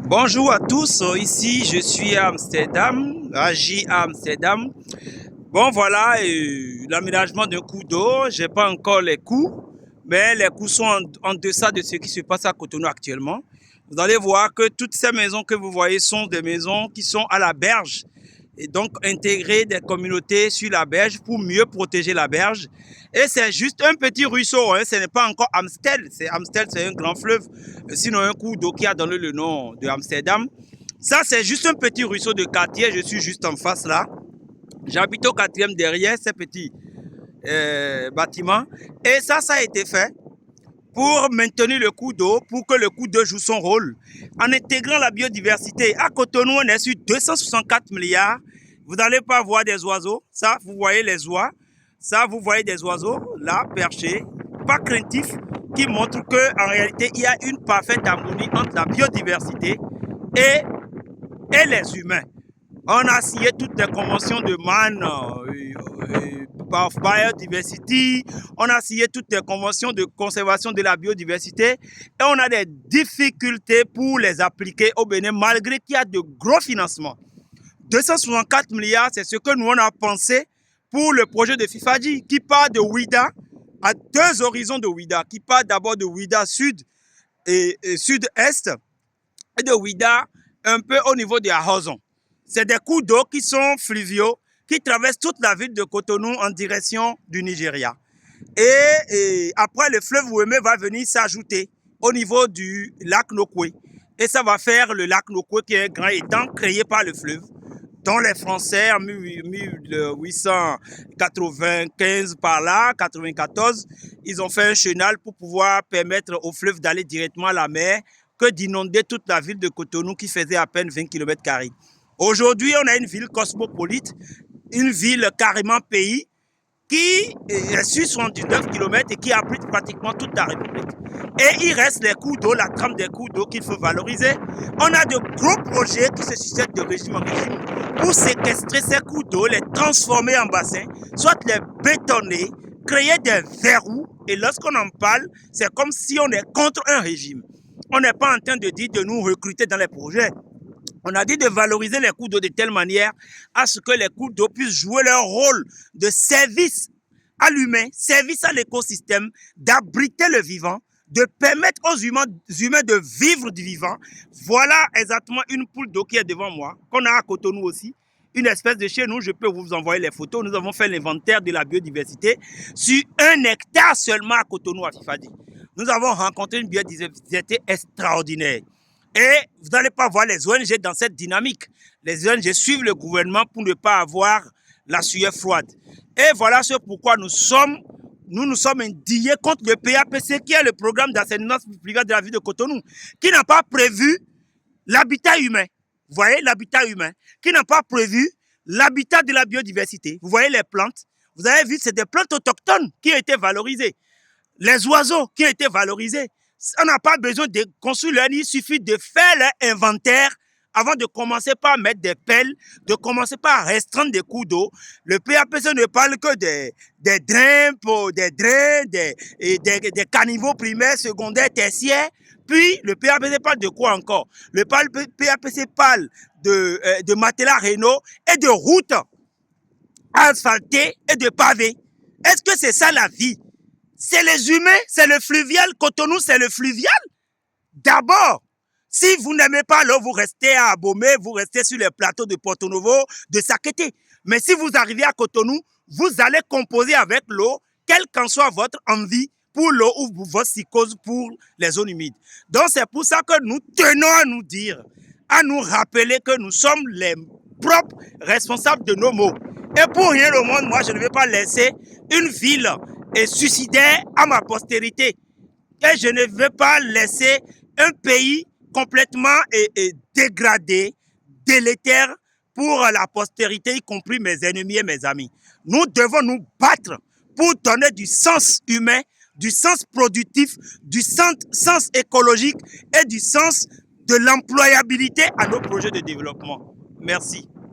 Bonjour à tous, ici je suis à Amsterdam, Raji à Amsterdam. Bon voilà, l'aménagement d'un cours d'eau, j'ai pas encore les coûts, mais les coûts sont en deçà de ce qui se passe à Cotonou actuellement. Vous allez voir que toutes ces maisons que vous voyez sont des maisons qui sont à la berge et donc intégrer des communautés sur la berge pour mieux protéger la berge. Et c'est juste un petit ruisseau, hein, ce n'est pas encore Amstel. Amstel, c'est un grand fleuve, sinon un cours d'eau qui a donné le nom de Amsterdam. Ça, c'est juste un petit ruisseau de quartier, je suis juste en face là. J'habite au quatrième derrière ces petits bâtiments. Et ça a été fait pour maintenir le cours d'eau, pour que le cours d'eau joue son rôle, en intégrant la biodiversité. À Cotonou, on est sur 264 milliards. Vous n'allez pas voir des oiseaux. Ça, vous voyez les oies. Ça, vous voyez des oiseaux, là, perchés, pas craintifs, qui montrent qu'en réalité, il y a une parfaite harmonie entre la biodiversité et les humains. On a signé toutes les conventions de Man of Biodiversity, on a signé toutes les conventions de conservation de la biodiversité et on a des difficultés pour les appliquer au Bénin malgré qu'il y a de gros financements. 264 milliards, c'est ce que nous on a pensé pour le projet de Fifadji qui part de Ouida à deux horizons de Ouida, qui part d'abord de Ouida sud et sud-est et de Ouida un peu au niveau de Ahozon. C'est des cours d'eau qui sont fluviaux, qui traversent toute la ville de Cotonou en direction du Nigeria. Et après, le fleuve Ouémé va venir s'ajouter au niveau du lac Nokwe. Et ça va faire le lac Nokwe qui est un grand étang créé par le fleuve, dont les Français en 1895 par là, 94, ils ont fait un chenal pour pouvoir permettre au fleuve d'aller directement à la mer que d'inonder toute la ville de Cotonou qui faisait à peine 20 km². Aujourd'hui, on a une ville cosmopolite, une ville carrément pays qui est sur 79 km et qui abrite pratiquement toute la République. Et il reste les cours d'eau, la trame des cours d'eau qu'il faut valoriser. On a de gros projets qui se succèdent de régime en régime pour séquestrer ces cours d'eau, les transformer en bassins, soit les bétonner, créer des verrous. Et lorsqu'on en parle, c'est comme si on est contre un régime. On n'est pas en train de dire de nous recruter dans les projets. On a dit de valoriser les cours d'eau de telle manière à ce que les cours d'eau puissent jouer leur rôle de service à l'humain, service à l'écosystème, d'abriter le vivant, de permettre aux humains de vivre du vivant. Voilà exactement une poule d'eau qui est devant moi, qu'on a à Cotonou aussi. Une espèce de chez nous, je peux vous envoyer les photos. Nous avons fait l'inventaire de la biodiversité sur 1 hectare seulement à Cotonou, à Fifadji. Nous avons rencontré une biodiversité extraordinaire. Et vous n'allez pas voir les ONG dans cette dynamique. Les ONG suivent le gouvernement pour ne pas avoir la sueur froide. Et voilà ce pourquoi nous nous sommes indignés contre le PAPC, qui est le programme d'assainissement public de la ville de Cotonou, qui n'a pas prévu l'habitat humain. Vous voyez, l'habitat humain, qui n'a pas prévu l'habitat de la biodiversité. Vous voyez les plantes. Vous avez vu, c'est des plantes autochtones qui ont été valorisées. Les oiseaux qui ont été valorisés. On n'a pas besoin de construire leur nid, il suffit de faire leur inventaire avant de commencer par mettre des pelles, de commencer par restreindre des cours d'eau. Le PAPC ne parle que des drains, des caniveaux primaires, secondaires, tertiaires. Puis le PAPC parle de quoi encore? Le PAPC parle de matelas rénaux et de routes asphaltées et de pavés. Est-ce que c'est ça la vie? C'est les humains, c'est le fluvial. Cotonou, c'est le fluvial. D'abord, si vous n'aimez pas l'eau, vous restez à Abomey, vous restez sur les plateaux de Porto Novo, de Sakété. Mais si vous arrivez à Cotonou, vous allez composer avec l'eau, quelle qu'en soit votre envie pour l'eau ou votre psychose pour les zones humides. Donc c'est pour ça que nous tenons à nous dire, à nous rappeler que nous sommes les propres responsables de nos maux. Et pour rien au monde, moi je ne vais pas laisser une ville suicidaire à ma postérité. Et je ne veux pas laisser un pays complètement dégradé, délétère pour la postérité, y compris mes ennemis et mes amis. Nous devons nous battre pour donner du sens humain, du sens productif, du sens écologique et du sens de l'employabilité à nos projets de développement. Merci.